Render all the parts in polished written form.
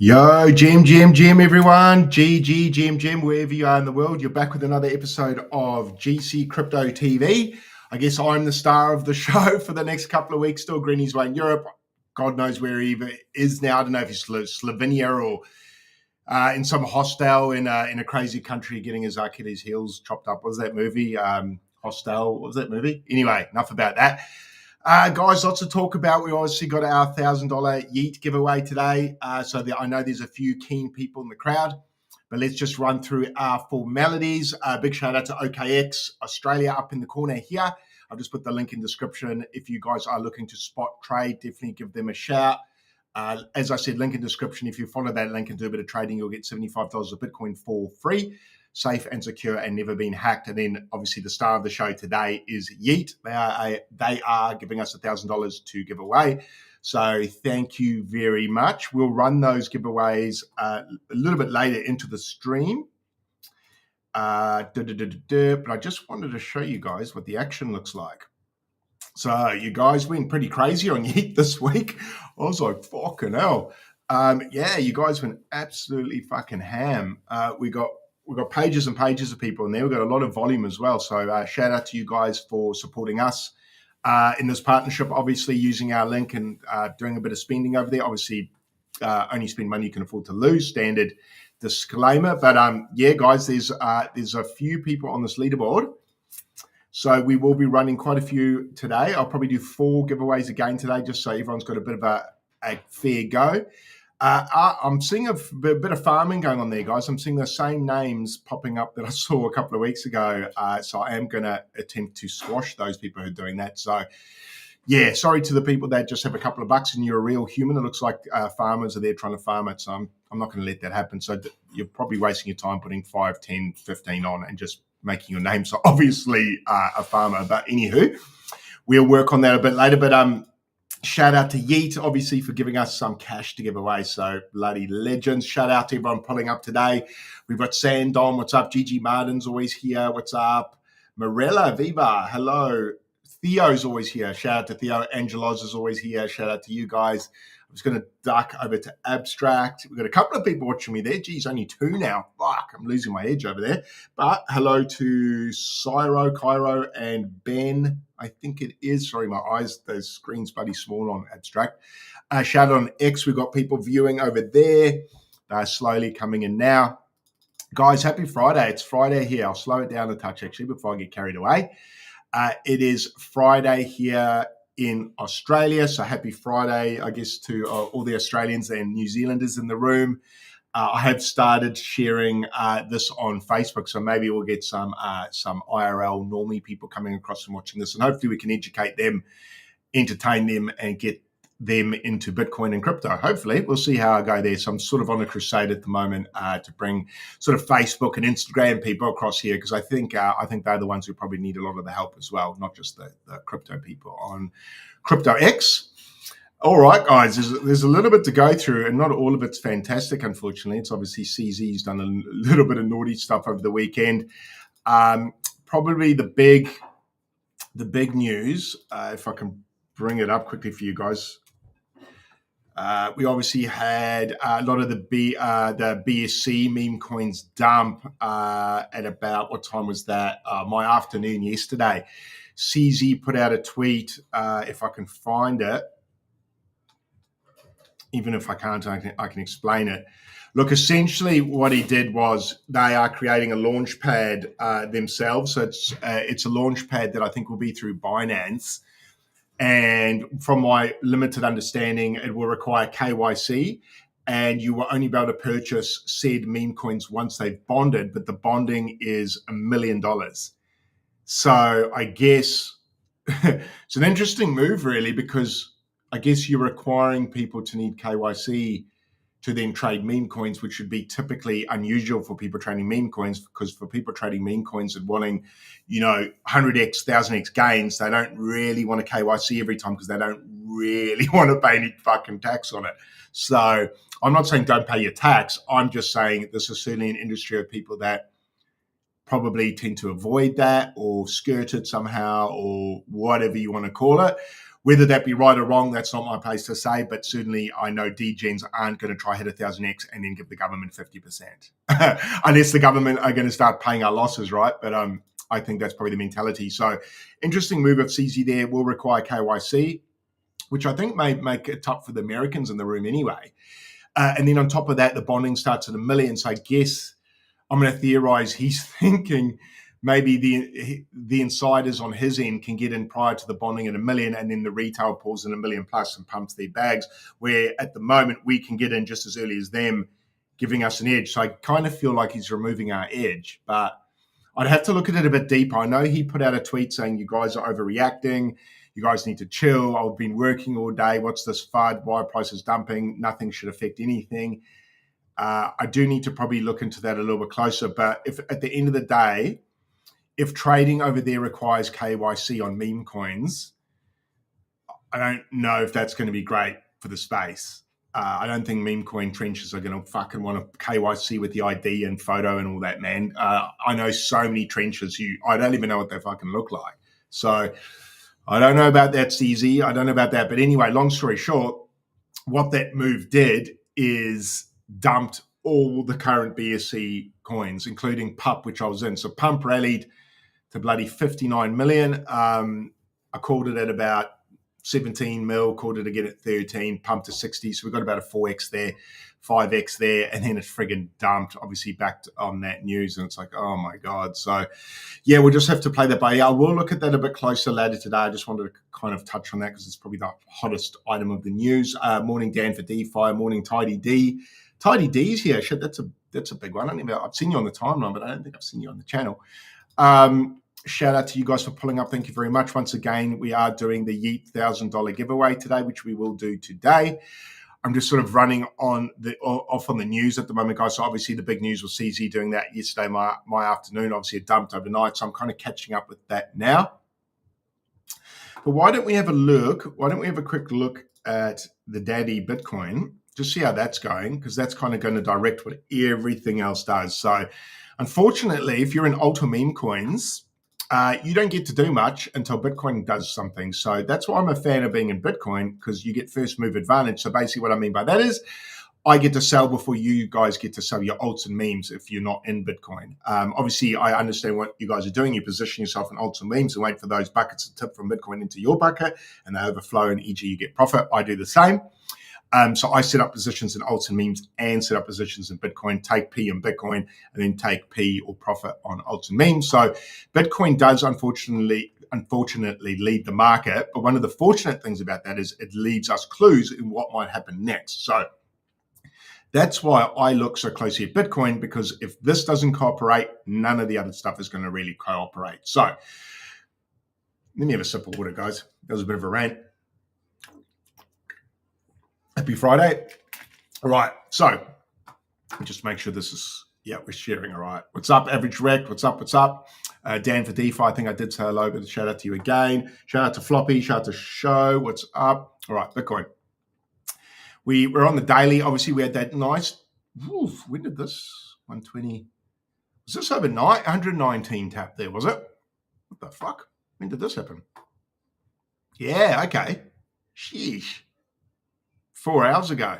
Yo, Jim, everyone. Jim, wherever you are in the world. You're back with another episode of GC Crypto TV. I guess I'm the star of the show for the next couple of weeks. Still Greeny's way in Europe. God knows where he is now. I don't know if he's Slovenia or in some hostel in a crazy country getting his Achilles heels chopped up. What was that movie? Hostel. What was that movie? Anyway, enough about that. Guys, lots to talk about. We obviously got our $1,000 YEET giveaway today. I know there's a few keen people in the crowd, but let's just run through our formalities. Big shout out to OKX Australia up in the corner here. I'll just put the link in the description. If you guys are looking to spot trade, definitely give them a shout. As I said, link in description. If you follow that link and do a bit of trading, you'll get $75 of Bitcoin for free. Safe and secure and never been hacked. And then obviously the star of the show today is YEET. They are giving us $1,000 to give away. So thank you very much. We'll run those giveaways a little bit later into the stream. But I just wanted to show you guys what the action looks like. So you guys went pretty crazy on YEET this week. I was like, fucking hell. You guys went absolutely fucking ham. We've got pages and pages of people in there. We've got a lot of volume as well. So shout out to you guys for supporting us in this partnership, obviously using our link and doing a bit of spending over there. Obviously, only spend money you can afford to lose, standard disclaimer. But guys, there's a few people on this leaderboard. So we will be running quite a few today. I'll probably do 4 giveaways again today, just so everyone's got a bit of a fair go. I'm seeing a bit of farming going on there, guys. I'm seeing the same names popping up that I saw a couple of weeks ago. So I am going to attempt to squash those people who are doing that. So, yeah, sorry to the people that just have a couple of bucks and you're a real human. It looks like farmers are there trying to farm it. So I'm not going to let that happen. So you're probably wasting your time putting 5, 10, 15 on and just making your name. So obviously a farmer. But anywho, we'll work on that a bit later. But shout out to YEET, obviously, for giving us some cash to give away. So bloody legends. Shout out to everyone pulling up today. We've got Sandom. What's up? Gigi Martin's always here. What's up? Morella Viva. Hello. Theo's always here. Shout out to Theo. Angelos is always here. Shout out to you guys. I'm just going to duck over to Abstract. We've got a couple of people watching me there. Geez, only 2 now. Fuck, I'm losing my edge over there. But hello to Cairo, and Ben. I think it is. Sorry, my eyes, the screen's bloody small on Abstract. Shout out on X. We've got people viewing over there. They're slowly coming in now. Guys, happy Friday. It's Friday here. I'll slow it down a touch, actually, before I get carried away. It is Friday here in Australia. So happy Friday, I guess, to all the Australians and New Zealanders in the room. I have started sharing this on Facebook, so maybe we'll get some IRL normie people coming across and watching this, and hopefully we can educate them, entertain them, and get them into Bitcoin and crypto. Hopefully, we'll see how I go there. So I'm sort of on a crusade at the moment to bring sort of Facebook and Instagram people across here, because I think they're the ones who probably need a lot of the help as well, not just the crypto people on Crypto X. All right, guys, there's a little bit to go through, and not all of it's fantastic, unfortunately. It's obviously CZ's done a little bit of naughty stuff over the weekend. Probably the big news, if I can bring it up quickly for you guys. We obviously had a lot of the BSC Memecoins dump at about, what time was that? My afternoon yesterday. CZ put out a tweet, if I can find it. Even if I can't, I can explain it. Look, essentially what he did was they are creating a launch pad themselves. So it's a launch pad that I think will be through Binance. And from my limited understanding, it will require KYC, and you will only be able to purchase said meme coins once they've bonded, but the bonding is $1 million. So I guess it's an interesting move, really, because I guess you're requiring people to need KYC to then trade meme coins, which would be typically unusual for people trading meme coins, because for people trading meme coins and wanting, 100x, 1000x gains, they don't really want to KYC every time because they don't really want to pay any fucking tax on it. So I'm not saying don't pay your tax. I'm just saying this is certainly an industry of people that probably tend to avoid that or skirt it somehow or whatever you want to call it. Whether that be right or wrong, that's not my place to say, but certainly I know degens aren't going to try hit 1,000x and then give the government 50%. Unless the government are going to start paying our losses, right? But I think that's probably the mentality. So interesting move of CZ there. Will require KYC, which I think may make it tough for the Americans in the room anyway. And then on top of that, the bonding starts at $1 million. So I guess I'm going to theorize he's thinking maybe the insiders on his end can get in prior to the bonding at $1 million, and then the retail pulls in $1 million plus and pumps their bags, where at the moment we can get in just as early as them, giving us an edge. So I kind of feel like he's removing our edge, but I'd have to look at it a bit deeper. I know he put out a tweet saying you guys are overreacting. You guys need to chill. I've been working all day. What's this FUD? Why are prices dumping? Nothing should affect anything. I do need to probably look into that a little bit closer. But if at the end of the day, if trading over there requires KYC on Memecoins, I don't know if that's going to be great for the space. I don't think Memecoin trenches are going to fucking want to KYC with the ID and photo and all that, man. I know so many trenches. I don't even know what they fucking look like. So I don't know about that, CZ. I don't know about that. But anyway, long story short, what that move did is dumped all the current BSC coins, including PUP, which I was in. So Pump rallied to bloody 59 million. I called it at about 17 mil, called it again at 13, pumped to 60. So we've got about a 4x there, 5x there, and then it's friggin' dumped, obviously backed on that news. And it's like, oh my God. So yeah, we'll just have to play that by ear. I will look at that a bit closer later today. I just wanted to kind of touch on that because it's probably the hottest item of the news. Morning Dan for DeFi, morning Tidy D. Tidy D's here. Shit, that's a big one. I've seen you on the timeline, but I don't think I've seen you on the channel. Shout out to you guys for pulling up. Thank you very much. Once again, we are doing the YEET $1,000 giveaway today, which we will do today. I'm just sort of running off on the news at the moment, guys. So obviously the big news was CZ doing that yesterday, my afternoon. Obviously it dumped overnight, so I'm kind of catching up with that now. But why don't we have a look? Why don't we have a quick look at the daddy Bitcoin? Just see how that's going, because that's kind of going to direct what everything else does. So unfortunately, if you're in Alta Memecoins, you don't get to do much until Bitcoin does something. So that's why I'm a fan of being in Bitcoin, because you get first move advantage. So basically what I mean by that is I get to sell before you guys get to sell your alts and memes if you're not in Bitcoin. Obviously, I understand what you guys are doing. You position yourself in alts and memes and wait for those buckets to tip from Bitcoin into your bucket and they overflow and e.g. you get profit. I do the same. So I set up positions in alts and memes and set up positions in Bitcoin, take P in Bitcoin, and then take P or profit on alts and memes. So Bitcoin does unfortunately lead the market. But one of the fortunate things about that is it leaves us clues in what might happen next. So that's why I look so closely at Bitcoin, because if this doesn't cooperate, none of the other stuff is going to really cooperate. So let me have a sip of water, guys. That was a bit of a rant. Happy Friday. All right. So just make sure this is, we're sharing. All right. What's up, Average Rec? What's up? Dan for DeFi. I think I did say hello, but shout out to you again. Shout out to Floppy. Shout out to Show. What's up? All right. Bitcoin. We're on the daily. Obviously, we had that nice, when did this? 120. Was this overnight? 119 tap there, was it? What the fuck? When did this happen? Yeah, okay. Sheesh. 4 hours ago.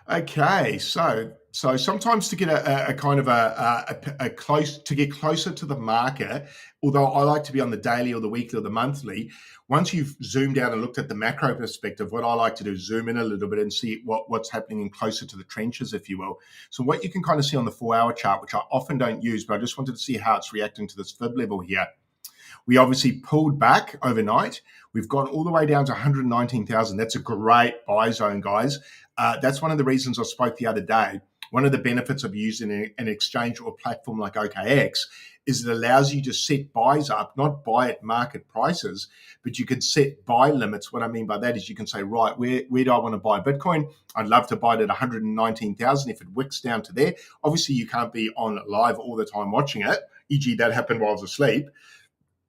Okay, so sometimes to get a kind of a close, to get closer to the market, although I like to be on the daily or the weekly or the monthly, once you've zoomed out and looked at the macro perspective, what I like to do is zoom in a little bit and see what's happening in closer to the trenches, if you will. So what you can kind of see on the 4-hour chart, which I often don't use, but I just wanted to see how it's reacting to this fib level here. We obviously pulled back overnight. We've gone all the way down to 119,000. That's a great buy zone, guys. That's one of the reasons I spoke the other day. One of the benefits of using an exchange or platform like OKX is it allows you to set buys up, not buy at market prices, but you can set buy limits. What I mean by that is you can say, right, where do I want to buy Bitcoin? I'd love to buy it at 119,000 if it wicks down to there. Obviously, you can't be on live all the time watching it, e.g. that happened while I was asleep.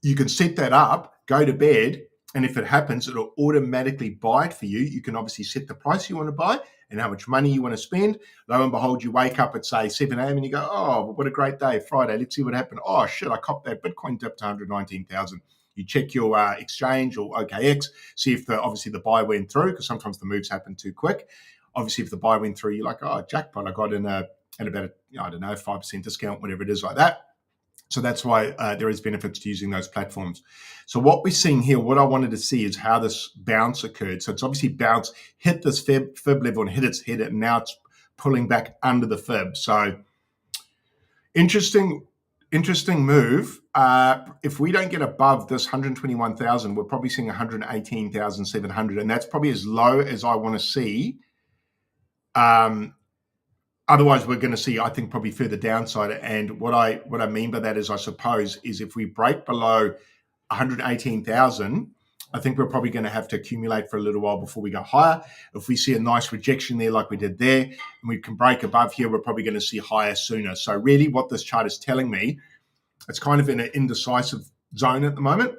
You can set that up, go to bed, and if it happens, it'll automatically buy it for you. You can obviously set the price you want to buy and how much money you want to spend. Lo and behold, you wake up at, say, 7 a.m. and you go, oh, what a great day, Friday. Let's see what happened. Oh, shit, I copped that Bitcoin dip to 119,000. You check your exchange or OKX, see if obviously the buy went through, because sometimes the moves happen too quick. Obviously, if the buy went through, you're like, oh, jackpot, I got in at about, I don't know, 5% discount, whatever it is like that. So that's why there is benefits to using those platforms. So what we're seeing here, what I wanted to see is how this bounce occurred. So it's obviously bounced, hit this fib level and hit its head, and now it's pulling back under the fib. So interesting move. If we don't get above this 121,000, we're probably seeing 118,700, and that's probably as low as I want to see. Otherwise, we're going to see, I think, probably further downside. And what I mean by that is, I suppose, is if we break below 118,000, I think we're probably going to have to accumulate for a little while before we go higher. If we see a nice rejection there like we did there, and we can break above here, we're probably going to see higher sooner. So really what this chart is telling me, it's kind of in an indecisive zone at the moment.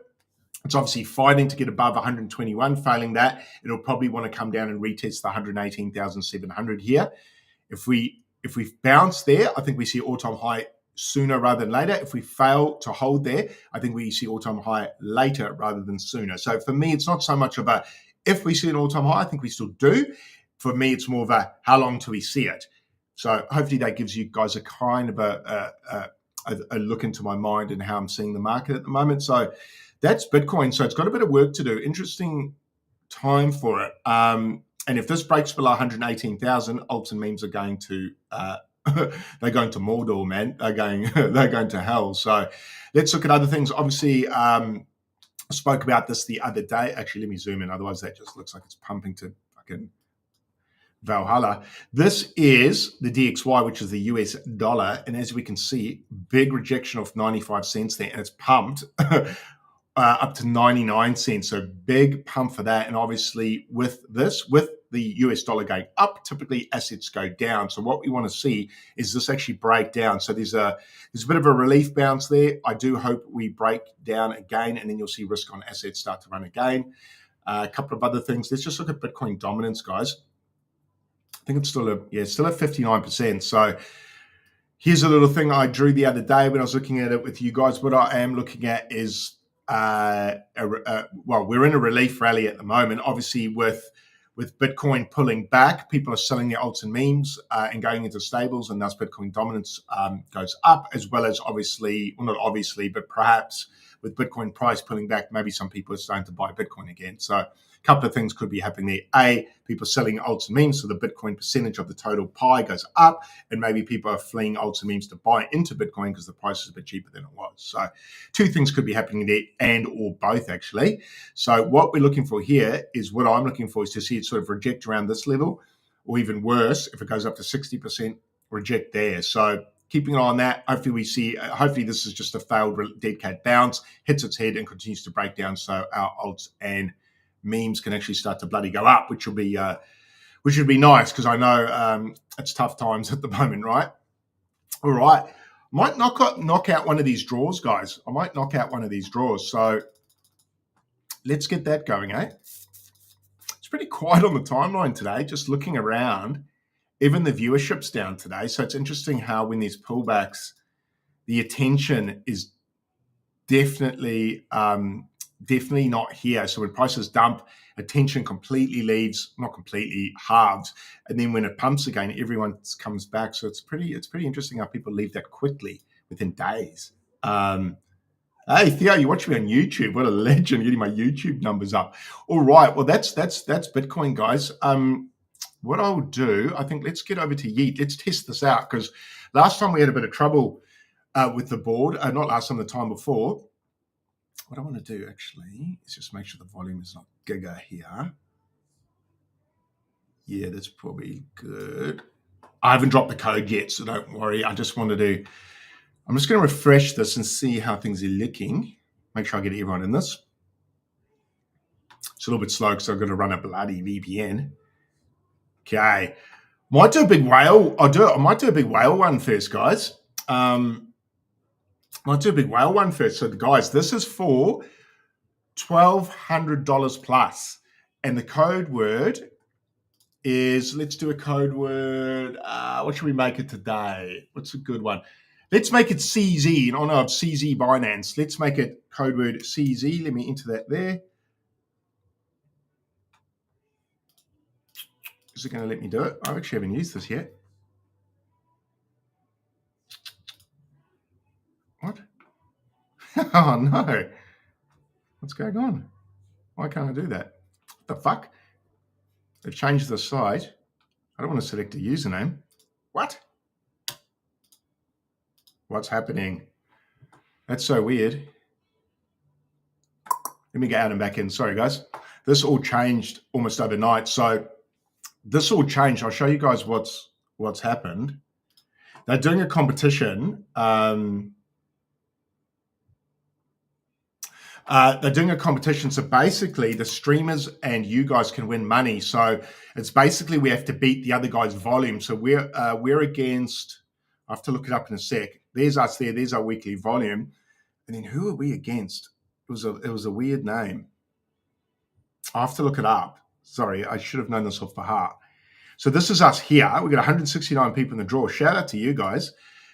It's obviously fighting to get above 121. Failing that, it'll probably want to come down and retest the 118,700 here. If we bounce there, I think we see all-time high sooner rather than later. If we fail to hold there, I think we see all-time high later rather than sooner. So for me, it's not so much of a if we see an all-time high, I think we still do. For me, it's more of a how long till we see it. So hopefully that gives you guys a kind of a look into my mind and how I'm seeing the market at the moment. So that's Bitcoin. So it's got a bit of work to do. Interesting time for it. And if this breaks below 118,000, alts and memes are going to they're going to Mordor, man. They're going to hell. So let's look at other things. Obviously, I spoke about this the other day. Actually, let me zoom in. Otherwise, that just looks like it's pumping to fucking Valhalla. This is the DXY, which is the US dollar. And as we can see, big rejection of 95 cents there, and it's pumped up to 99 cents. So big pump for that. And obviously with the US dollar going up, typically assets go down. So what we want to see is this actually break down. So there's a bit of a relief bounce there. I do hope we break down again, and then you'll see risk on assets start to run again. A couple of other things. Let's just look at Bitcoin dominance, guys. I think it's still at 59%. So here's a little thing I drew the other day when I was looking at it with you guys. What I am looking at is we're in a relief rally at the moment. Obviously, with Bitcoin pulling back, people are selling their alts and memes and going into stables, and thus Bitcoin dominance goes up, as well as but perhaps with Bitcoin price pulling back, maybe some people are starting to buy Bitcoin again. So a couple of things could be happening there. A, people selling alts and memes, so the Bitcoin percentage of the total pie goes up, and maybe people are fleeing alts and memes to buy into Bitcoin because the price is a bit cheaper than it was. So two things could be happening there, and or both actually. So what we're looking for here is, what I'm looking for is to see it sort of reject around this level, or even worse, if it goes up to 60%, reject there. So keeping an eye on that. Hopefully this is just a failed dead cat bounce, hits its head and continues to break down, so our alts and memes can actually start to bloody go up, which would be nice, because I know it's tough times at the moment, right? All right. Might knock out one of these draws, guys. I might knock out one of these draws. So let's get that going, eh? It's pretty quiet on the timeline today, just looking around. Even the viewership's down today. So it's interesting how when these pullbacks, the attention is definitely not here. So when prices dump, attention completely leaves, not completely, halves, and then when it pumps again, everyone comes back. So it's pretty interesting how people leave that quickly within days. Hey Theo, you watch me on YouTube. What a legend! Getting my YouTube numbers up. All right, well that's Bitcoin, guys. What I'll do, I think, let's get over to YEET. Let's test this out, because last time we had a bit of trouble with the board. Not last time, the time before. What I want to do actually is just make sure the volume is not giga here. Yeah, that's probably good. I haven't dropped the code yet, so don't worry. I'm just going to refresh this and see how things are looking. Make sure I get everyone in this. It's a little bit slow because I've got to run a bloody VPN. Okay. Might do a big whale. I might do a big whale one first, guys. Might do a big whale one first. So, guys, this is for $1,200 plus. And the code word is, let's do a code word. What should we make it today? What's a good one? Let's make it CZ in honor of CZ Binance. Let's make it code word CZ. Let me enter that there. Is it going to let me do it? I actually haven't used this yet. What? Oh, no. What's going on? Why can't I do that? What the fuck? They've changed the site. I don't want to select a username. What? What's happening? That's so weird. Let me go out and back in. Sorry, guys. This all changed almost overnight. So this all changed. I'll show you guys what's happened. They're doing a competition. They're doing a competition. So basically the streamers and you guys can win money. So it's basically we have to beat the other guy's volume. So we're against, I have to look it up in a sec. There's us there. There's our weekly volume. And then who are we against? It was a weird name. I have to look it up. Sorry, I should have known this off by heart. So this is us here. We've got 169 people in the draw. Shout out to you guys.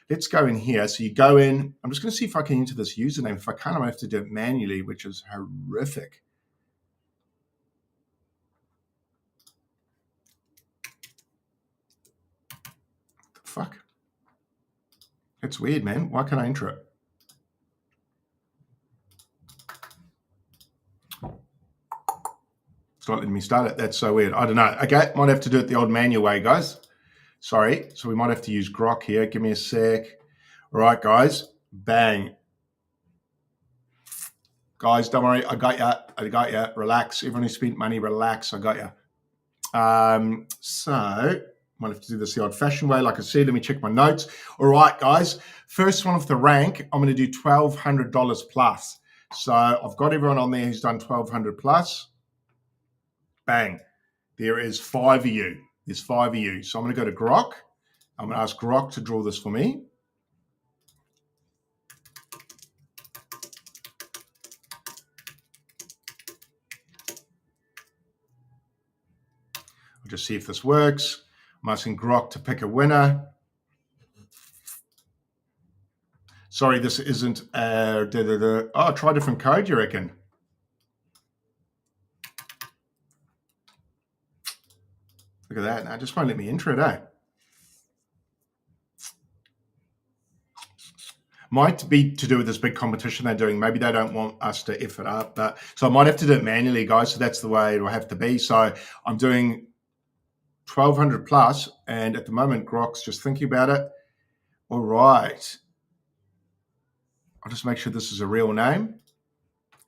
Let's go in here. So you go in. I'm just going to see if I can enter this username. If I can't, I'm going to have to do it manually, which is horrific. What the fuck? It's weird, man. Why can't I enter it? It's not letting me start it. That's so weird. I don't know. Okay, might have to do it the old manual way, guys. Sorry. So we might have to use Grok here. Give me a sec. All right, guys. Bang. Guys, don't worry. I got you. I got you. Relax. Everyone who spent money, relax. I got you. So might have to do this the old-fashioned way. Like I said, let me check my notes. All right, guys. First one off the rank, I'm going to do $1,200 plus. So I've got everyone on there who's done $1,200 plus. Bang. There is 5 of you. There's 5 of you. So I'm going to go to Grok. I'm going to ask Grok to draw this for me. I'll just see if this works. I'm asking Grok to pick a winner. Sorry, this isn't Oh, try a different code, you reckon? Look at that. Now, just won't let me enter it, eh? Might be to do with this big competition they're doing. Maybe they don't want us to F it up. But so I might have to do it manually, guys. So that's the way it will have to be. So I'm doing 1,200 plus. And at the moment, Grok's just thinking about it. All right. I'll just make sure this is a real name.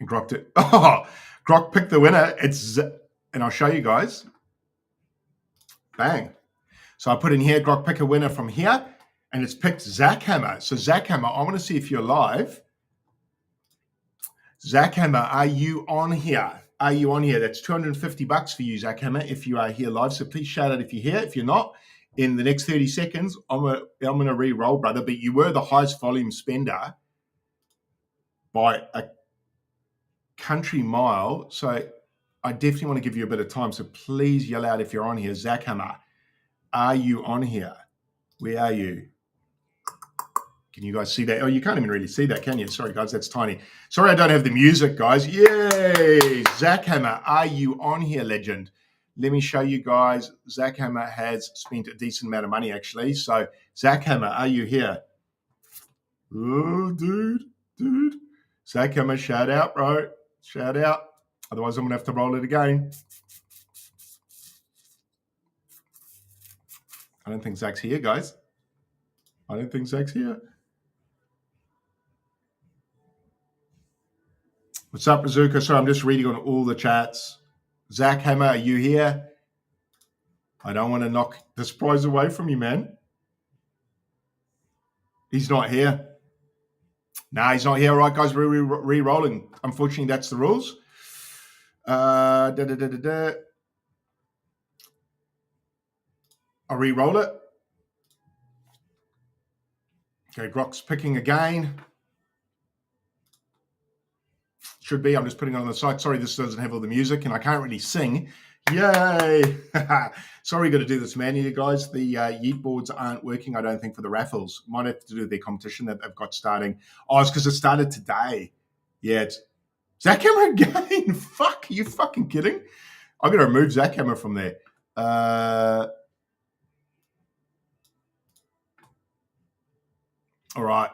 And Grok did. Oh, Grok picked the winner. And I'll show you guys. Bang. So I put in here, Grok pick a winner from here, and it's picked Zach Hammer. So Zach Hammer, I want to see if you're live. Zach Hammer, are you on here? Are you on here? That's $250 for you, Zach Hammer, if you are here live. So please shout out if you're here. If you're not, in the next 30 seconds, I'm going to re-roll, brother. But you were the highest volume spender by a country mile. So I definitely want to give you a bit of time. So please yell out if you're on here. Zach Hammer, are you on here? Where are you? Can you guys see that? Oh, you can't even really see that, can you? Sorry, guys, that's tiny. Sorry, I don't have the music, guys. Yay! Zach Hammer, are you on here, legend? Let me show you guys. Zach Hammer has spent a decent amount of money, actually. So, Zach Hammer, are you here? Oh, dude. Zach Hammer, shout out, bro. Shout out. Otherwise, I'm going to have to roll it again. I don't think Zach's here, guys. I don't think Zach's here. What's up, Razuka? Sorry, I'm just reading on all the chats. Zach Hammer, are you here? I don't want to knock this prize away from you, man. He's not here. No, he's not here. All right, guys, we're re-rolling. Unfortunately, that's the rules. I'll re-roll it. Okay, Grok's picking again. Should be. I'm just putting it on the site. Sorry, this doesn't have all the music, and I can't really sing Yay! Sorry, got to do this manually, guys. The YEET boards aren't working, I don't think, for the raffles. Might have to do with their competition that they've got starting. Oh, it's because it started today. Yeah, it's Zackhammer again. Fuck, are you fucking kidding? I'm going to remove Zackhammer from there. All right.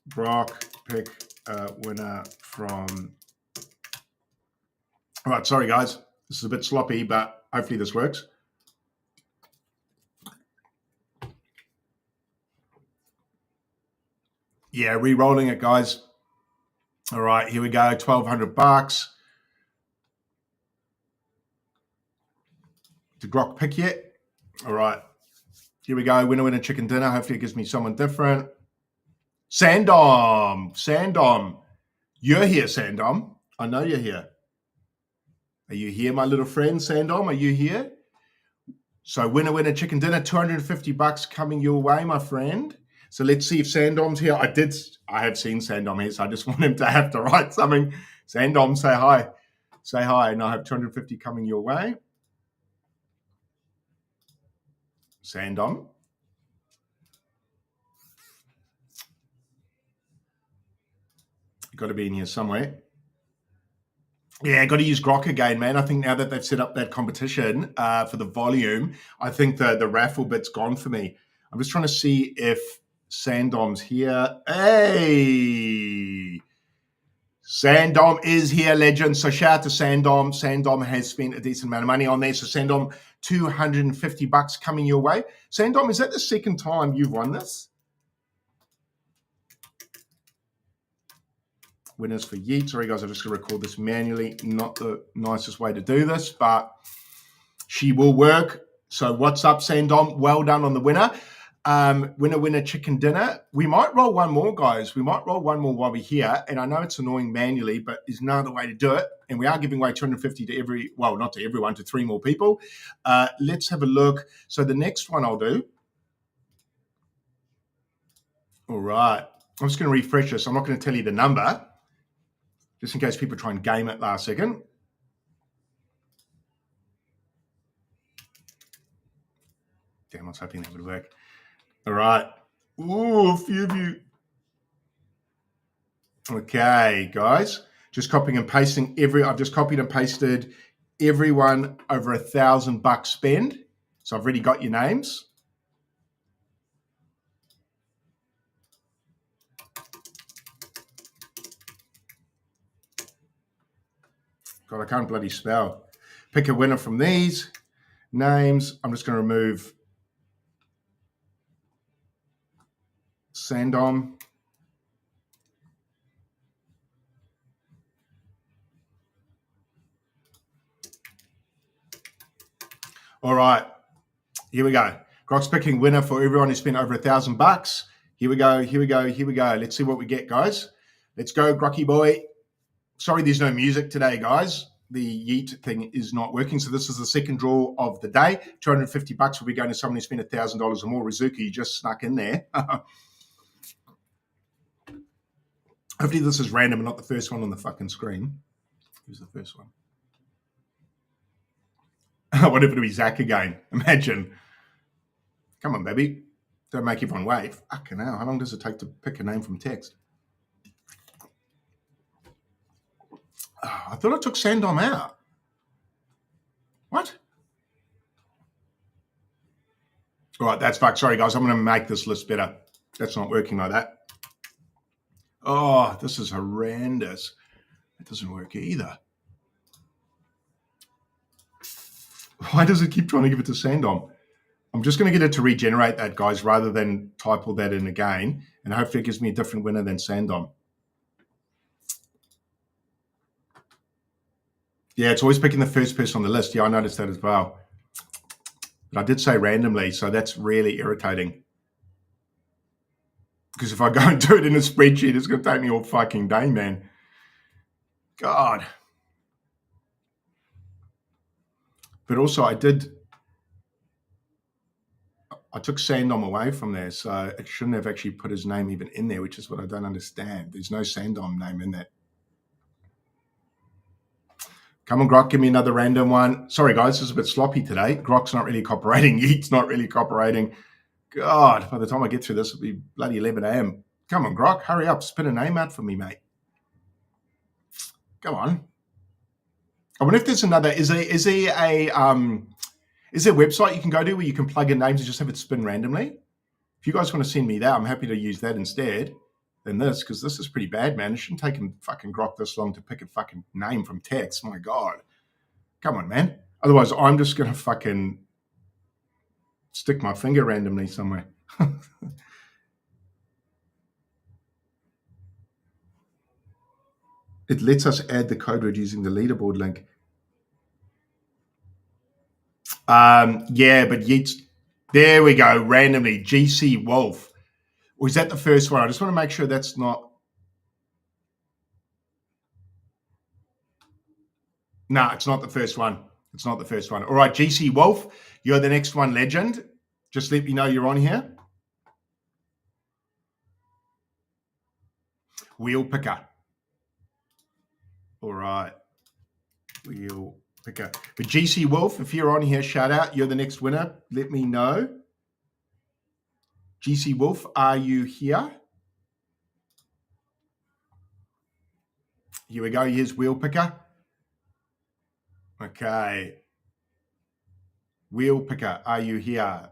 Brock, pick a winner from... All right, sorry, guys. This is a bit sloppy, but hopefully this works. Yeah, re-rolling it, guys. All right, here we go. $1,200. Did Brock pick yet? All right. Here we go. Winner, chicken dinner. Hopefully it gives me someone different. Sandom. Sandom. You're here, Sandom. I know you're here. Are you here, my little friend, Sandom? Are you here? So winner, chicken dinner. $250 coming your way, my friend. So let's see if Sandom's here. I have seen Sandom here, so I just want him to have to write something. Sandom, say hi. Say hi. And I have 250 coming your way. Sandom. Got to be in here somewhere. Yeah, got to use Grok again, man. I think now that they've set up that competition for the volume, I think the raffle bit's gone for me. I'm just trying to see if Sandom's here. Hey! Sandom is here, legend. So shout out to Sandom. Sandom has spent a decent amount of money on there. So Sandom, $250 coming your way. Sandom, is that the second time you've won this? Winners for YEET. Sorry, guys, I'm just going to record this manually. Not the nicest way to do this, but she will work. So what's up, Sandom? Well done on the winner. Winner, chicken dinner. We might roll one more, guys. We might roll one more while we're here. And I know it's annoying manually, but there's no other way to do it. And we are giving away 250 to not to everyone, to 3 more people. Let's have a look. So the next one I'll do. All right. I'm just going to refresh this. I'm not going to tell you the number, just in case people try and game it last second. Damn, I was hoping that would work. All right. Ooh, a few of you. Okay, guys. Just copying and pasting I've just copied and pasted everyone over $1,000 spend. So I've already got your names. God, I can't bloody spell. Pick a winner from these names. I'm just going to remove Sandom. All right, here we go. Grok's picking winner for everyone who spent over $1,000. Here we go. Let's see what we get, guys. Let's go, Grocky boy. Sorry, there's no music today, guys. The YEET thing is not working. So this is the second draw of the day. $250 will be going to someone who spent $1,000 or more. Rizuki, you just snuck in there. Hopefully this is random and not the first one on the fucking screen. Who's the first one? What if it be Zach again? Imagine. Come on, baby. Don't make everyone wait. Fucking hell. How long does it take to pick a name from text? Oh, I thought I took Sandom out. What? All right, that's fucked. Sorry, guys. I'm going to make this list better. That's not working like that. Oh, this is horrendous. It doesn't work either. Why does it keep trying to give it to Sandom? I'm just going to get it to regenerate that, guys, rather than type all that in again. And hopefully it gives me a different winner than Sandom. Yeah, it's always picking the first person on the list. Yeah, I noticed that as well. But I did say randomly, so that's really irritating. Because if I go and do it in a spreadsheet, it's going to take me all fucking day, man. God. But also I took Sandom away from there, so it shouldn't have actually put his name even in there, which is what I don't understand. There's no Sandom name in that. Come on, Grok, give me another random one. Sorry, guys, this is a bit sloppy today. Grok's not really cooperating. Yeet's not really cooperating. God, by the time I get through this, it'll be bloody 11 a.m. Come on, Grok, hurry up. Spit a name out for me, mate. Come on. I wonder if there's another. Is there a website you can go to where you can plug in names and just have it spin randomly? If you guys want to send me that, I'm happy to use that instead than this, because this is pretty bad, man. It shouldn't take him fucking Grok this long to pick a fucking name from text. My God. Come on, man. Otherwise, I'm just going to fucking stick my finger randomly somewhere. It lets us add the code word using the leaderboard link. Yeah, but Yeet's, there we go, randomly, GC Wolf. Or is that the first one? I just want to make sure that's not. No, it's not the first one. It's not the first one. All right, GC Wolf, you're the next one, legend. Just let me know you're on here. Wheel picker. All right. Wheel picker. But GC Wolf, if you're on here, shout out. You're the next winner. Let me know. GC Wolf, are you here? Here we go. Here's Wheel Picker. Okay. Wheel Picker, are you here?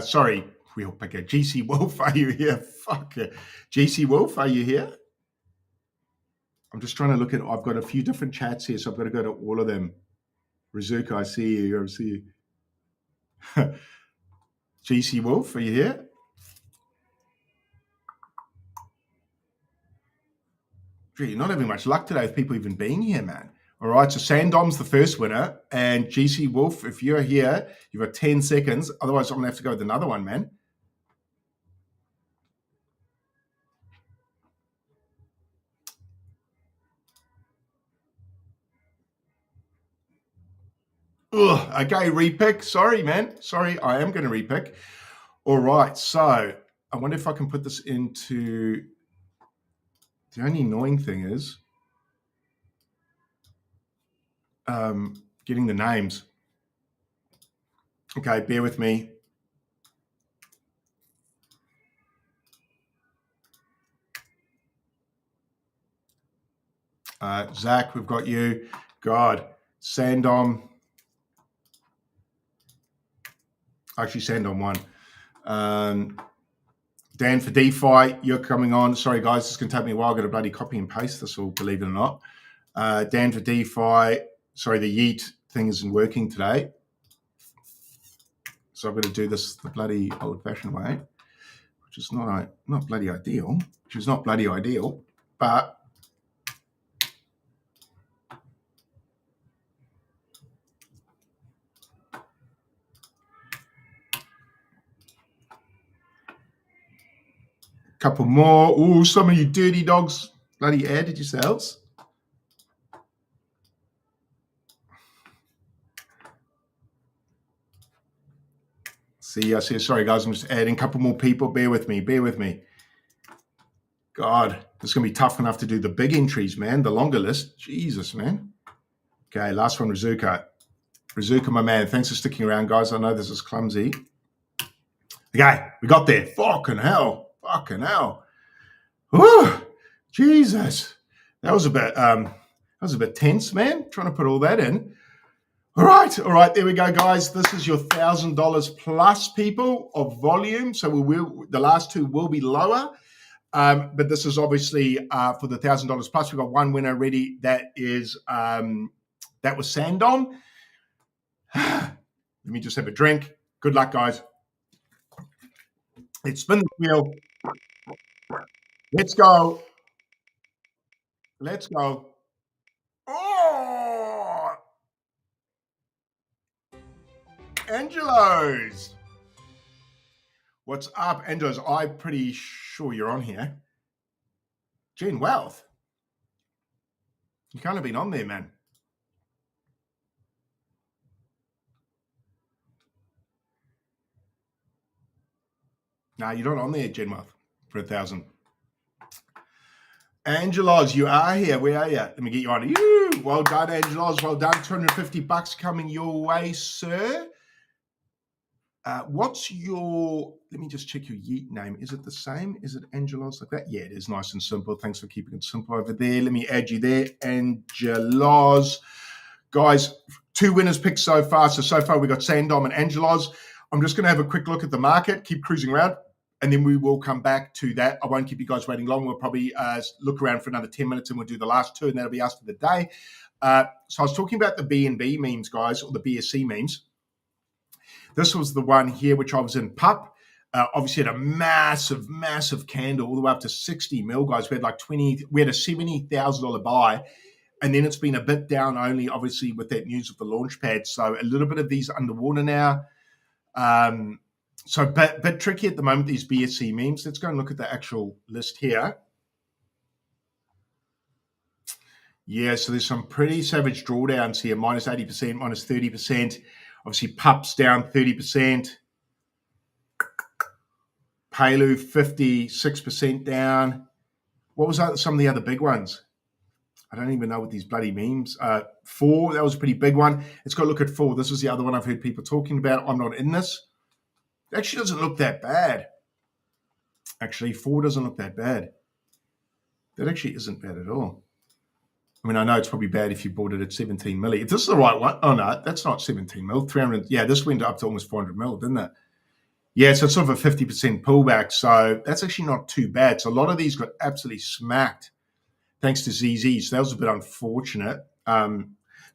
Sorry, Wheel Picker. GC Wolf, are you here? Fuck it. GC Wolf, are you here? I'm just trying to look at, I've got a few different chats here, so I've got to go to all of them. Rizuka, I see you. I see you. GC Wolf, are you here? Gee, you're not having much luck today with people even being here, man. All right, so Sandom's the first winner, and GC Wolf, if you're here, you've got 10 seconds. Otherwise, I'm going to have to go with another one, man. Ugh, okay, repick. Sorry, man. Sorry, I am going to repick. All right, so I wonder if I can put this into... The only annoying thing is getting the names. Okay, bear with me. Zach, we've got you. God, Sandom. Actually, Sandom won. Dan for DeFi, you're coming on. Sorry, guys, this is going to take me a while. I've got to bloody copy and paste this all, believe it or not. Dan for DeFi. Sorry, the Yeet thing isn't working today. So I've got to do this the bloody old-fashioned way, which is not bloody ideal. Which is not bloody ideal, but couple more. Ooh, some of you dirty dogs bloody added yourselves. See, I see. Sorry, guys, I'm just adding a couple more people. Bear with me. Bear with me. God, it's going to be tough enough to do the big entries, man. The longer list. Jesus, man. Okay, last one, Rizuka. Rizuka, my man. Thanks for sticking around, guys. I know this is clumsy. Okay, we got there. Fucking hell. Fucking hell. Whew, Jesus. That was a bit tense, man. Trying to put all that in. All right, there we go, guys. This is your $1,000 plus, people, of volume. So the last two will be lower, but this is obviously for the $1,000 plus. We've got one winner already. That was Sandom. Let me just have a drink. Good luck, guys. Let's spin the wheel. Let's go. Let's go. Oh, Angelo's. What's up, Angelo's? I'm pretty sure you're on here. Gene Wealth. You can't have been on there, man. No, you're not on there, Gen Wealth, for 1,000. Angelos, you are here. Where are you? Let me get you on. Well done, Angelos. Well done. $250 coming your way, sir. What's your, let me just check your YEET name. Is it the same? Is it Angelos like that? Yeah, it is nice and simple. Thanks for keeping it simple over there. Let me add you there. Angelos. Guys, 2 winners picked so far. So far we got Sandom and Angelos. I'm just going to have a quick look at the market, keep cruising around, and then we will come back to that. I won't keep you guys waiting long. We'll probably look around for another 10 minutes and we'll do the last two, and that'll be us for the day. So I was talking about the BNB memes, guys, or the BSC memes. This was the one here, which I was in pup. Obviously had a massive, massive candle all the way up to 60 mil, guys. We had like we had a $70,000 buy. And then it's been a bit down only, obviously, with that news of the launch pad. So a little bit of these underwater now. So a bit tricky at the moment, these BSC memes. Let's go and look at the actual list here. Yeah, so there's some pretty savage drawdowns here. Minus 80%, minus 30%. Obviously, pups down 30%. Palu 56% down. What was some of the other big ones? I don't even know what these bloody memes. 4, that was a pretty big one. Let's go look at 4. This is the other one I've heard people talking about. I'm not in this. It actually doesn't look that bad. Actually, 4 doesn't look that bad. That actually isn't bad at all. I mean, I know it's probably bad if you bought it at 17 milli. If this is the right one, oh no, that's not 17 mil. 300, yeah, this went up to almost 400 mil, didn't it? Yeah, so it's sort of a 50% pullback. So that's actually not too bad. So a lot of these got absolutely smacked thanks to ZZ. So that was a bit unfortunate. So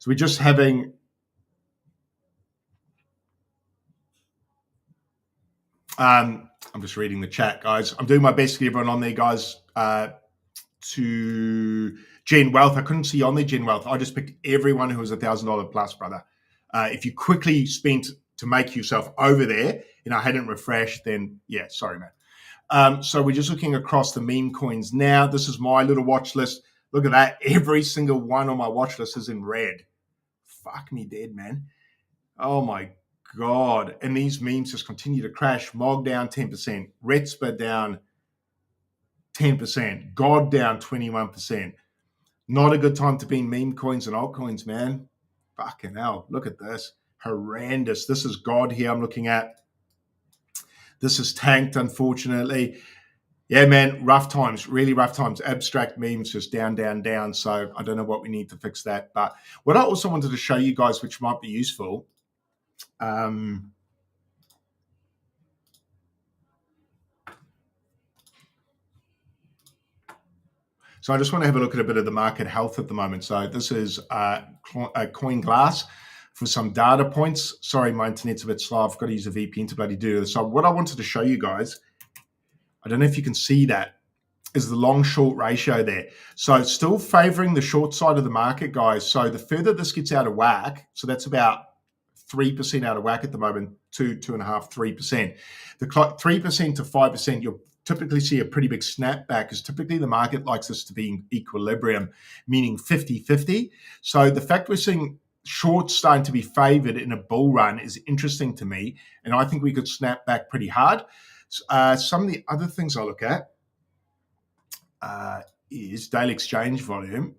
we're just having I'm just reading the chat, guys. I'm doing my best to get everyone on there, guys. To Gen Wealth, I couldn't see on there Gen Wealth. I just picked everyone who was $1,000 plus, brother. If you quickly spent to make yourself over there, and I hadn't refreshed, then yeah, sorry, man. So we're just looking across the meme coins now. This is my little watch list. Look at that. Every single one on my watch list is in red. Fuck me dead, man. Oh my God. And these memes just continue to crash. Mog down 10%. Retspa down 10%. God down 21%. Not a good time to be in meme coins and altcoins, man. Fucking hell. Look at this. Horrendous. This is God here I'm looking at. This is tanked, unfortunately. Yeah, man, rough times, really rough times. Abstract memes just down, down, down. So I don't know what we need to fix that. But what I also wanted to show you guys, which might be useful, so I just want to have a look at a bit of the market health at the moment. So this is a Coin Glass for some data points. Sorry, my internet's a bit slow. I've got to use a VPN to bloody do this. So what I wanted to show you guys, I don't know if you can see that, is the long-short ratio there. So it's still favoring the short side of the market, guys. So the further this gets out of whack, so that's about 3% out of whack at the moment, 2.5%, 3%. The 3% to 5%, you'll typically see a pretty big snapback, because typically the market likes this to be in equilibrium, meaning 50-50. So the fact we're seeing shorts starting to be favored in a bull run is interesting to me, and I think we could snap back pretty hard. Some of the other things I look at is daily exchange volume.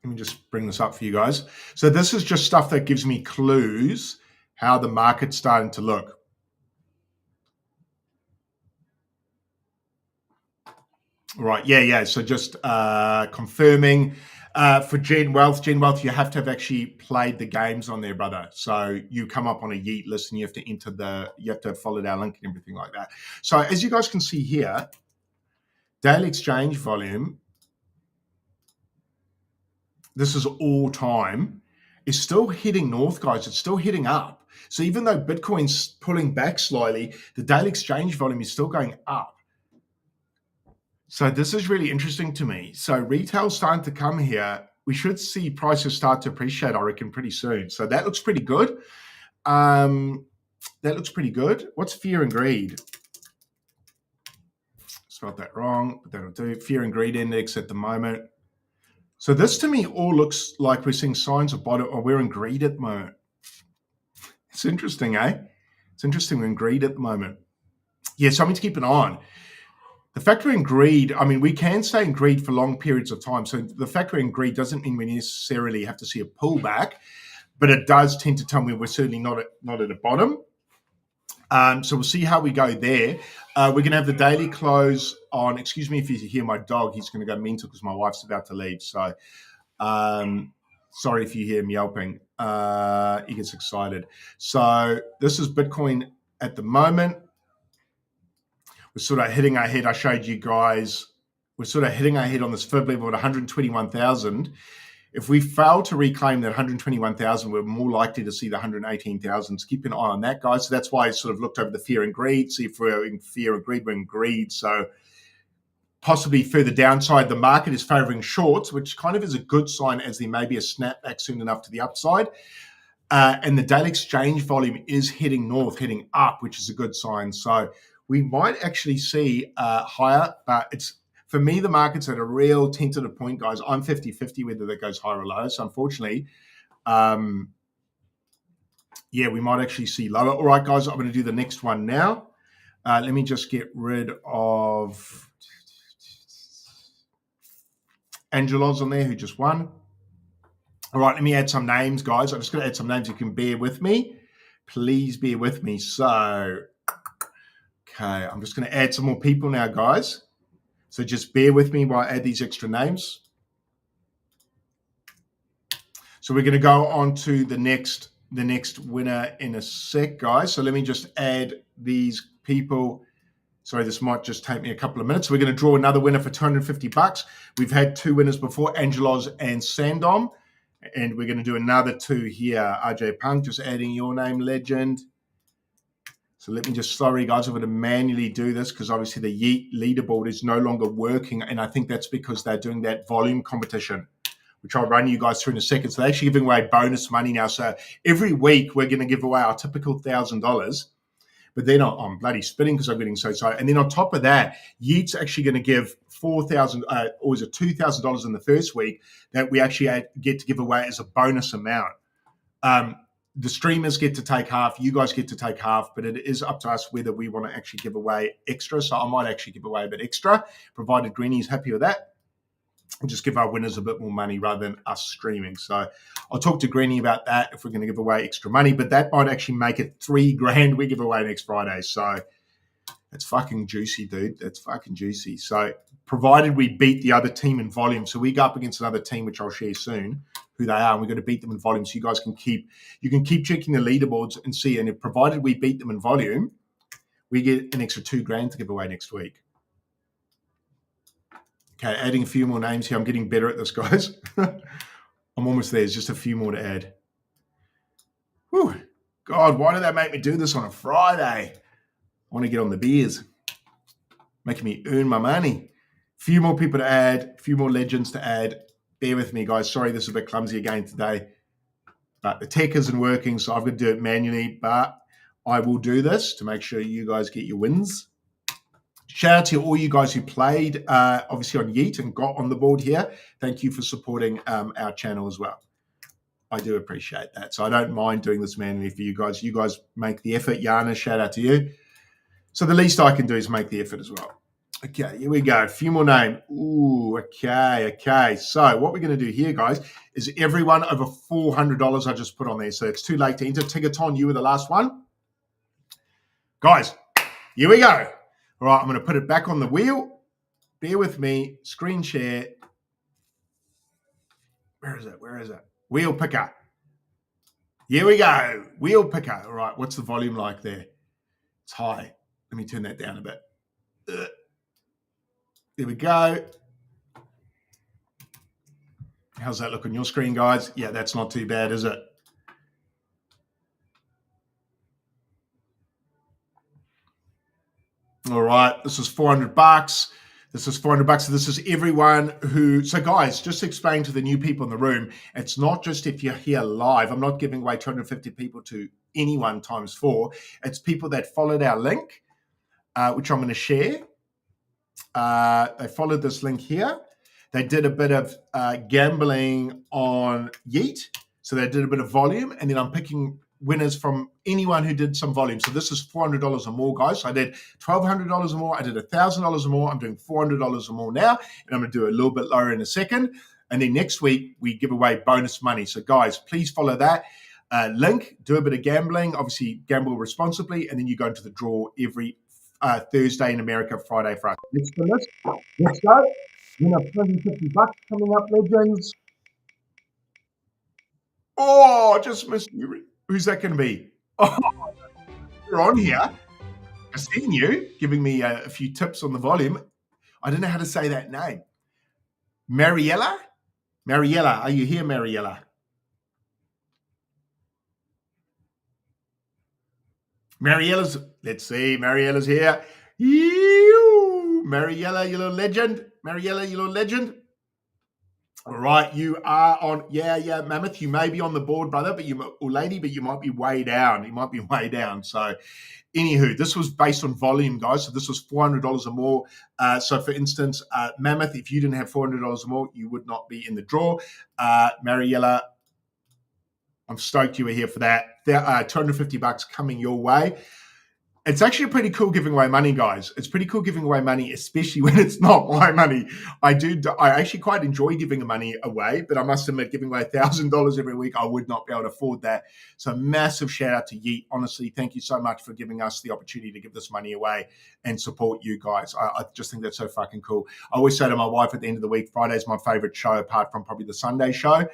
Let me just bring this up for you guys. So this is just stuff that gives me clues how the market's starting to look. Right, yeah. So just confirming for Gen Wealth, you have to have actually played the games on there, brother. So you come up on a YEET list and you have to have followed our link and everything like that. So as you guys can see here, daily exchange volume, this is all time, is still heading north, guys. It's still heading up. So even though Bitcoin's pulling back slightly, the daily exchange volume is still going up. So this is really interesting to me. So retail's starting to come here. We should see prices start to appreciate, I reckon, pretty soon. So that looks pretty good. What's fear and greed? Spelled that wrong, but that'll do. Fear and greed index at the moment. So this to me all looks like we're seeing signs of bottom, or we're in greed at the moment. It's interesting, eh? It's interesting, we're in greed at the moment. yeah, something to keep an eye on. The factor in greed, I mean, we can stay in greed for long periods of time. So the factor in greed doesn't mean we necessarily have to see a pullback, but it does tend to tell me we're certainly not at a bottom. So we'll see how we go there. We're going to have the daily close on, excuse me if you hear my dog, he's going to go mental because my wife's about to leave. So sorry if you hear him yelping. He gets excited. So this is Bitcoin at the moment. We're sort of hitting our head. I showed you guys, we're sort of hitting our head on this fib level at 121,000. If we fail to reclaim that 121,000, we're more likely to see the 118,000. So keep an eye on that, guys. So that's why I sort of looked over the fear and greed. See if we're in fear and greed, we're in greed. So possibly further downside, the market is favoring shorts, which kind of is a good sign as there may be a snapback soon enough to the upside. And the daily exchange volume is heading north, heading up, which is a good sign. So we might actually see higher, but it's, for me, the market's at a real tentative point, guys. I'm 50-50 whether that goes higher or lower. So unfortunately, yeah, we might actually see lower. All right, guys, I'm going to do the next one now. Let me just get rid of Angelos on there, who just won. All right, let me add some names, guys. I'm just going to add some names. You can bear with me. Please bear with me. So, okay, I'm just going to add some more people now, guys. So just bear with me while I add these extra names. So we're going to go on to the next winner in a sec, guys. So let me just add these people. Sorry, this might just take me a couple of minutes. We're going to draw another winner for $250. We've had two winners before, Angelos and Sandom. And we're going to do another two here. RJ Punk, just adding your name, legend. So let me just, sorry guys, I'm going to manually do this because obviously the YEET leaderboard is no longer working. And I think that's because they're doing that volume competition, which I'll run you guys through in a second. So they're actually giving away bonus money now. So every week we're going to give away our typical $1,000. But then I'm bloody spinning because I'm getting so excited. And then on top of that, YEET's actually going to give $4,000 or is it $2,000 in the first week that we actually get to give away as a bonus amount. The streamers get to take half, you guys get to take half, but it is up to us whether we want to actually give away extra. So I might actually give away a bit extra, provided Greeny's happy with that, and just give our winners a bit more money rather than us streaming. So I'll talk to Greeny about that if we're going to give away extra money, but that might actually make it $3,000 we give away next Friday. So it's fucking juicy, dude. That's fucking juicy. So provided we beat the other team in volume, so we go up against another team, which I'll share soon, who they are, and we're going to beat them in volume. So you guys can keep checking the leaderboards and see. And if provided we beat them in volume, we get an extra $2,000 to give away next week. Okay, adding a few more names here. I'm getting better at this, guys. I'm almost there. There's just a few more to add. Whew. God, why did they make me do this on a Friday? I want to get on the beers. Making me earn my money. A few more people to add. A few more legends to add. Bear with me, guys. Sorry, this is a bit clumsy again today. But the tech isn't working, so I've got to do it manually. But I will do this to make sure you guys get your wins. Shout out to all you guys who played, obviously on YEET and got on the board here. Thank you for supporting our channel as well. I do appreciate that. So I don't mind doing this manually for you guys. You guys make the effort. Yana, shout out to you. So the least I can do is make the effort as well. Okay, here we go. A few more names. Ooh, okay. So what we're going to do here, guys, is everyone over $400 I just put on there. So it's too late to enter. Tigaton, you were the last one. Guys, here we go. All right, I'm going to put it back on the wheel. Bear with me. Screen share. Where is it? Wheel picker. Here we go. Wheel picker. All right, what's the volume like there? It's high. Let me turn that down a bit. There we go. How's that look on your screen, guys? Yeah, that's not too bad, is it? All right, this is $400. This is $400. So this is everyone who, so guys, just to explain to the new people in the room, it's not just if you're here live. I'm not giving away 250 people to anyone times 4. It's people that followed our link, which I'm going to share. They followed this link here. They did a bit of gambling on YEET. So they did a bit of volume, and then I'm picking winners from anyone who did some volume. So this is $400 or more, guys. So I did $1,200 or more. I did $1,000 or more. I'm doing $400 or more now, and I'm going to do a little bit lower in a second. And then next week, we give away bonus money. So, guys, please follow that link. Do a bit of gambling. Obviously, gamble responsibly. And then you go into the draw every Thursday in America, Friday for us. Let's do this. Let's go. We have $250 coming up, legends. Oh, just missed you. Who's that going to be? Oh, you're on here. I've seen you giving me a few tips on the volume. I don't know how to say that name. Mariella? Mariella, are you here, Mariella? Mariella's, let's see, Mariella's here. Mariella, you little legend. Mariella, you little legend. All right, you are on, yeah, Mammoth, you may be on the board, brother, but or lady, but you might be way down. You might be way down. So, anywho, this was based on volume, guys. So this was $400 or more. So, for instance, Mammoth, if you didn't have $400 or more, you would not be in the draw. Mariella, I'm stoked you were here for that. There are $250 coming your way. It's actually pretty cool giving away money, guys. It's pretty cool giving away money, especially when it's not my money. I actually quite enjoy giving money away, but I must admit, giving away $1,000 every week, I would not be able to afford that. So massive shout out to YEET. Honestly, thank you so much for giving us the opportunity to give this money away and support you guys. I just think that's so fucking cool. I always say to my wife at the end of the week, Friday is my favorite show, apart from probably the Sunday show.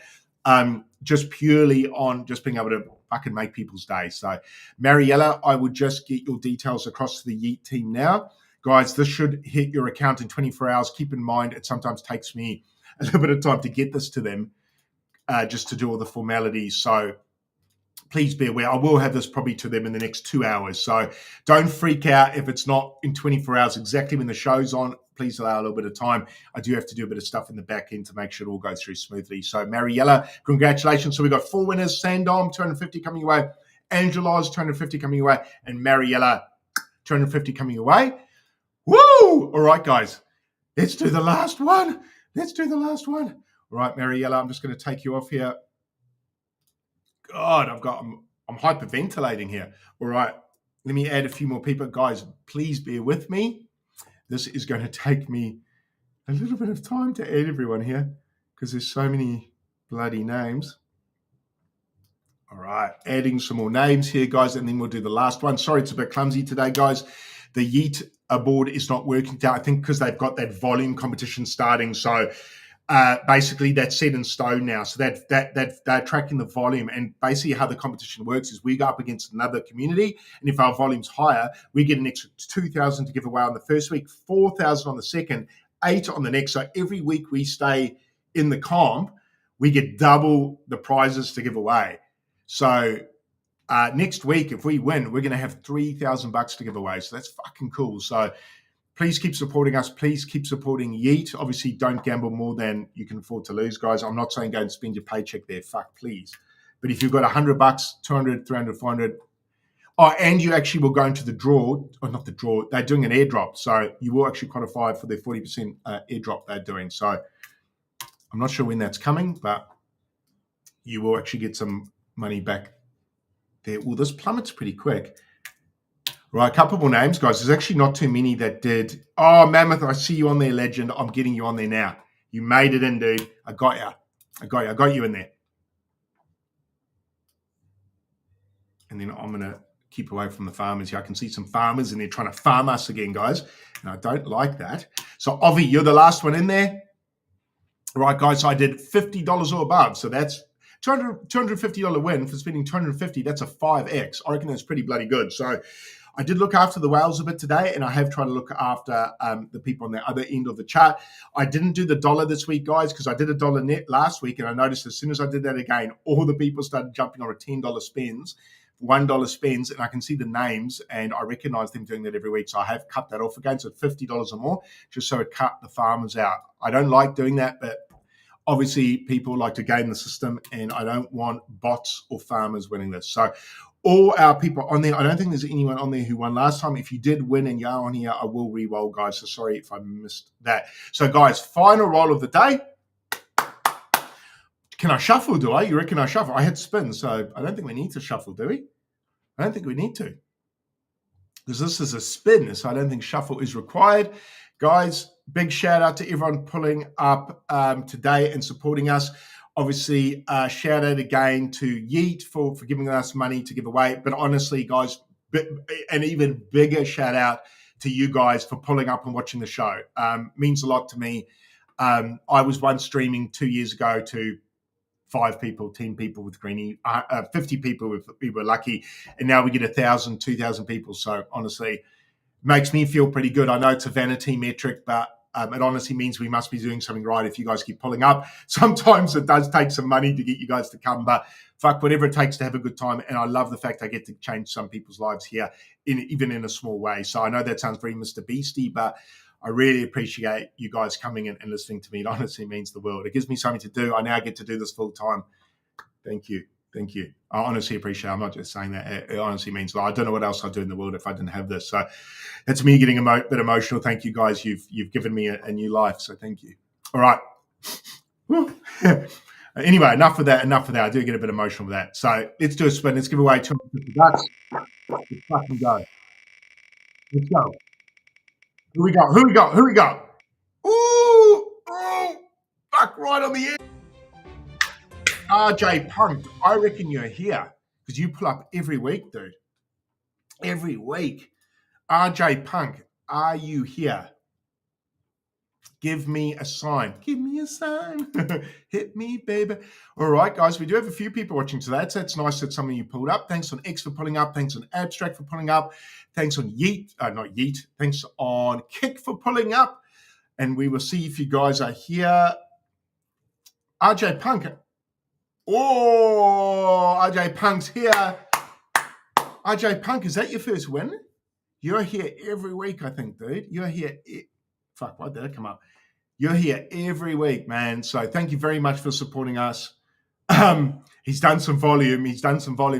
Just purely on just being able to fucking make people's day. So, Mariella, I would just get your details across to the YEET team now. Guys, this should hit your account in 24 hours. Keep in mind, it sometimes takes me a little bit of time to get this to them, just to do all the formalities. So, please be aware. I will have this probably to them in the next 2 hours. So, don't freak out if it's not in 24 hours exactly when the show's on. Please allow a little bit of time. I do have to do a bit of stuff in the back end to make sure it all goes through smoothly. So, Mariella, congratulations. So, we've got 4 winners. Sandom, 250 coming away. Angela's, 250 coming away. And Mariella, 250 coming away. Woo! All right, guys. Let's do the last one. All right, Mariella, I'm just going to take you off here. God, I'm hyperventilating here. All right, let me add a few more people. Guys, please bear with me. This is going to take me a little bit of time to add everyone here because there's so many bloody names. All right, adding some more names here, guys, and then we'll do the last one. Sorry, it's a bit clumsy today, guys. The YEET board is not working out, I think, because they've got that volume competition starting. So basically that's set in stone now. So that they're tracking the volume, and basically how the competition works is we go up against another community, and if our volume's higher, we get an extra 2,000 to give away on the first week, 4,000 on the second, 8 on the next. So every week we stay in the comp, we get double the prizes to give away. So next week, if we win, we're going to have $3,000 to give away. So that's fucking cool. So please keep supporting us. Please keep supporting YEET. Obviously, don't gamble more than you can afford to lose, guys. I'm not saying go and spend your paycheck there. Fuck, please. But if you've got $100, 200, 300, 400, and you actually will go into the draw, or not the draw, they're doing an airdrop. So you will actually qualify for the 40% airdrop they're doing. So I'm not sure when that's coming, but you will actually get some money back there. Well, this plummets pretty quick. Right, a couple more names, guys. There's actually not too many that did. Oh, Mammoth, I see you on there, legend. I'm getting you on there now. You made it in, dude. I got you. I got you in there. And then I'm going to keep away from the farmers here. I can see some farmers and they're trying to farm us again, guys. And I don't like that. So, Ovi, you're the last one in there. Right, guys, so I did $50 or above. So that's $250 win for spending $250. That's a 5X. I reckon that's pretty bloody good. So I did look after the whales a bit today, and I have tried to look after the people on the other end of the chart. I didn't do the dollar this week, guys, because I did a dollar net last week, and I noticed as soon as I did that again, all the people started jumping on a $10 spends, $1 spends, and I can see the names, and I recognize them doing that every week. So I have cut that off again, so $50 or more, just so it cut the farmers out. I don't like doing that, but obviously people like to game the system, and I don't want bots or farmers winning this. So all our people on there, I don't think there's anyone on there who won last time. If you did win and you're on here, I will re-roll, guys. So sorry if I missed that. So, guys, final roll of the day. Can I shuffle, do I? You reckon I shuffle? I hit spin, so I don't think we need to shuffle, do we? I don't think we need to. Because this is a spin, so I don't think shuffle is required. Guys, big shout out to everyone pulling up today and supporting us. Obviously, shout out again to YEET for giving us money to give away. But honestly, guys, an even bigger shout out to you guys for pulling up and watching the show. Means a lot to me. I was once streaming 2 years ago to 5 people, 10 people with Greenie, 50 people if we were lucky, and now we get 1,000, 2,000 people. So honestly, makes me feel pretty good. I know it's a vanity metric, but it honestly means we must be doing something right if you guys keep pulling up. Sometimes it does take some money to get you guys to come, but fuck, whatever it takes to have a good time. And I love the fact I get to change some people's lives here, even in a small way. So I know that sounds very Mr. Beastie, but I really appreciate you guys coming in and listening to me. It honestly means the world. It gives me something to do. I now get to do this full time. Thank you. Thank you. I honestly appreciate it. I'm not just saying that. It honestly means, well, I don't know what else I'd do in the world if I didn't have this. So that's me getting a bit emotional. Thank you, guys. You've given me a new life. So thank you. All right. Anyway, enough of that. I do get a bit emotional with that. So let's do a spin. Let's give away $250. Let's fucking go. Let's go. Who we got? Ooh, fuck, right on the end. RJ Punk, I reckon you're here because you pull up every week, dude. Every week. RJ Punk, are you here? Give me a sign. Give me a sign. Hit me, baby. All right, guys, we do have a few people watching today. So it's nice that some of you pulled up. Thanks on X for pulling up. Thanks on Abstract for pulling up. Thanks on YEET. Not YEET. Thanks on Kick for pulling up. And we will see if you guys are here. RJ Punk. Oh, RJ Punk's here. RJ Punk, is that your first win? You're here every week, I think, dude. You're here. Fuck, why did that come up? You're here every week, man. So thank you very much for supporting us. He's done some volume.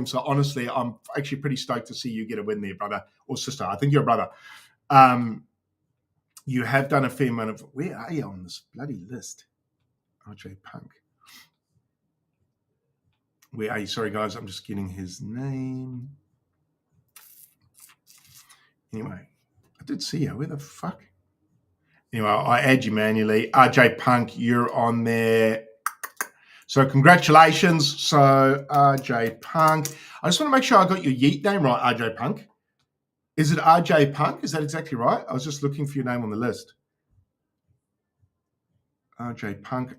So honestly, I'm actually pretty stoked to see you get a win there, brother or sister. I think you're a brother. You have done a fair amount of. Where are you on this bloody list? RJ Punk. Where are you? Sorry, guys. I'm just getting his name. Anyway, I did see you. Where the fuck? Anyway, I add you manually. RJ Punk, you're on there. So congratulations. So RJ Punk. I just want to make sure I got your YEET name right, RJ Punk. Is it RJ Punk? Is that exactly right? I was just looking for your name on the list. RJ Punk.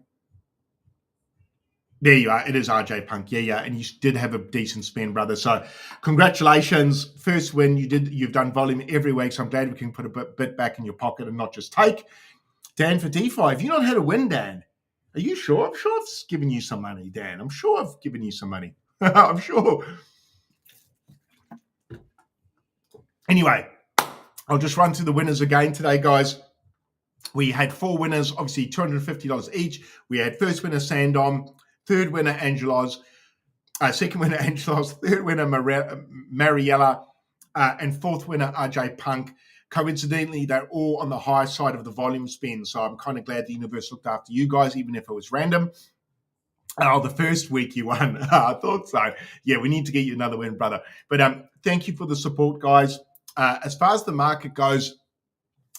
There you are. It is RJ Punk. Yeah. And you did have a decent spin, brother. So congratulations. First win. You've done volume every week. So I'm glad we can put a bit back in your pocket and not just take. Dan for DeFi. Have you not had a win, Dan? Are you sure? I'm sure I've given you some money, Dan. I'm sure I've given you some money. I'm sure. Anyway, I'll just run through the winners again today, guys. We had 4 winners, obviously $250 each. We had first winner Sandom, third winner Angelos, second winner Angelos, third winner Mariella, and fourth winner RJ Punk. Coincidentally, they're all on the high side of the volume spin, so I'm kind of glad the universe looked after you guys, even if it was random. The first week you won. I thought so. Yeah, we need to get you another win, brother. But thank you for the support, guys. As far as the market goes,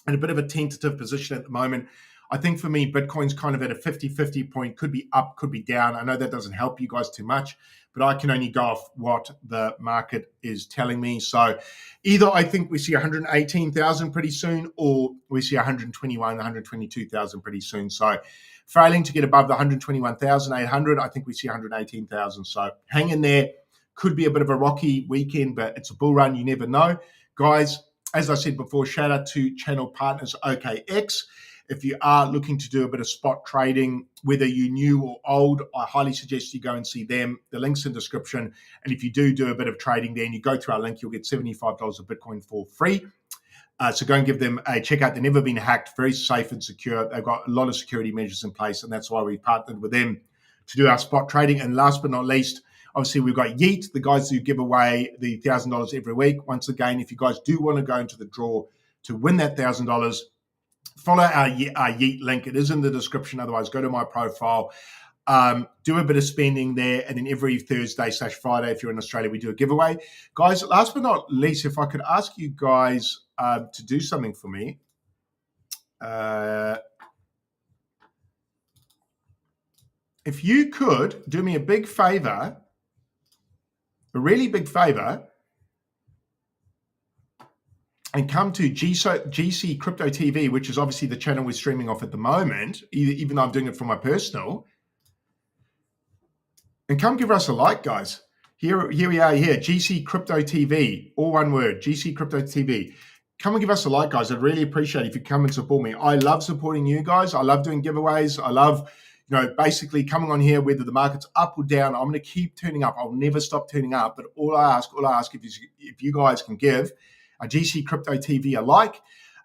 in a bit of a tentative position at the moment. I think for me, Bitcoin's kind of at a 50-50 point, could be up, could be down. I know that doesn't help you guys too much, but I can only go off what the market is telling me. So either I think we see 118,000 pretty soon, or we see 121, 122,000 pretty soon. So failing to get above the 121,800, I think we see 118,000. So hang in there. Could be a bit of a rocky weekend, but it's a bull run. You never know. Guys, as I said before, shout out to channel partners OKX. If you are looking to do a bit of spot trading, whether you're new or old, I highly suggest you go and see them. The link's in the description. And if you do a bit of trading there and you go through our link, you'll get $75 of Bitcoin for free. So go and give them a check out. They've never been hacked, very safe and secure. They've got a lot of security measures in place, and that's why we partnered with them to do our spot trading. And last but not least, obviously, we've got YEET, the guys who give away the $1,000 every week. Once again, if you guys do want to go into the draw to win that $1,000, follow our YEET link. It is in the description. Otherwise, go to my profile. Do a bit of spending there, and then every Thursday/Friday, if you're in Australia, we do a giveaway. Guys, last but not least, if I could ask you guys to do something for me. If you could do me a big favor, a really big favor, and come to GC Crypto TV, which is obviously the channel we're streaming off at the moment, even though I'm doing it for my personal, and come give us a like, guys. Here we are here, GC Crypto TV, all one word, GC Crypto TV. Come and give us a like, guys. I'd really appreciate it if you come and support me. I love supporting you guys. I love doing giveaways. I love, basically coming on here, whether the market's up or down. I'm going to keep turning up. I'll never stop turning up. But all I ask if you guys can give a GC Crypto TV a like.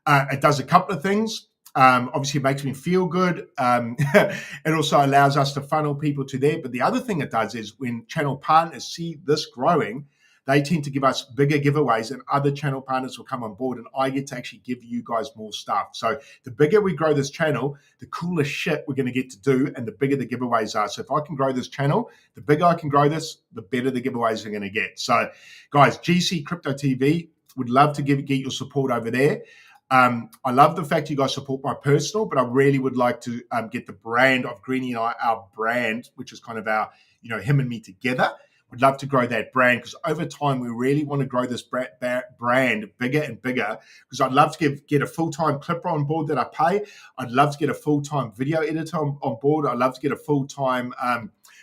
It does a couple of things. Obviously, it makes me feel good. It also allows us to funnel people to there. But the other thing it does is when channel partners see this growing, they tend to give us bigger giveaways, and other channel partners will come on board, and I get to actually give you guys more stuff. So the bigger we grow this channel, the cooler shit we're going to get to do, and the bigger the giveaways are. So if I can grow this channel, the bigger I can grow this, the better the giveaways are going to get. So guys, GC Crypto TV, would love to get your support over there. I love the fact you guys support my personal, but I really would like to get the brand of Greenie and I, our brand, which is kind of our, him and me together. Would love to grow that brand, because over time we really want to grow this brand bigger and bigger, because I'd love to get a full-time clipper on board that I pay. I'd love to get a full-time video editor on board. I'd love to get a full-time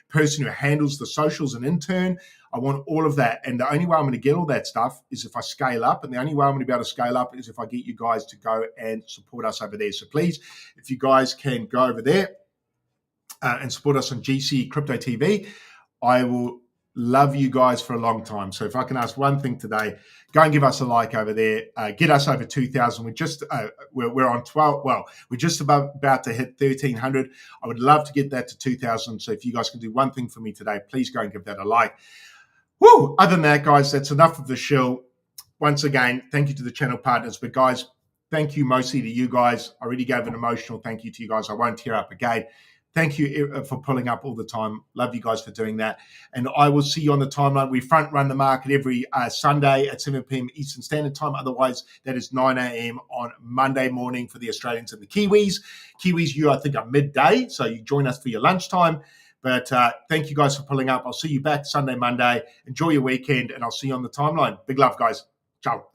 person who handles the socials, an intern. I want all of that. And the only way I'm going to get all that stuff is if I scale up. And the only way I'm going to be able to scale up is if I get you guys to go and support us over there. So please, if you guys can go over there and support us on GC Crypto TV, I will love you guys for a long time. So if I can ask one thing today, go and give us a like over there. Get us over 2,000. We're on 12. Well, we're just about to hit 1,300. I would love to get that to 2,000. So if you guys can do one thing for me today, please go and give that a like. Woo! Other than that, guys, that's enough of the shill. Once again, thank you to the channel partners. But guys, thank you mostly to you guys. I already gave an emotional thank you to you guys. I won't tear up again. Thank you for pulling up all the time. Love you guys for doing that. And I will see you on the timeline. We front run the market every Sunday at 7 p.m. Eastern Standard Time. Otherwise, that is 9 a.m. on Monday morning for the Australians and the Kiwis. Kiwis, you, I think, are midday. So you join us for your lunchtime. But thank you guys for pulling up. I'll see you back Sunday, Monday. Enjoy your weekend, and I'll see you on the timeline. Big love, guys. Ciao.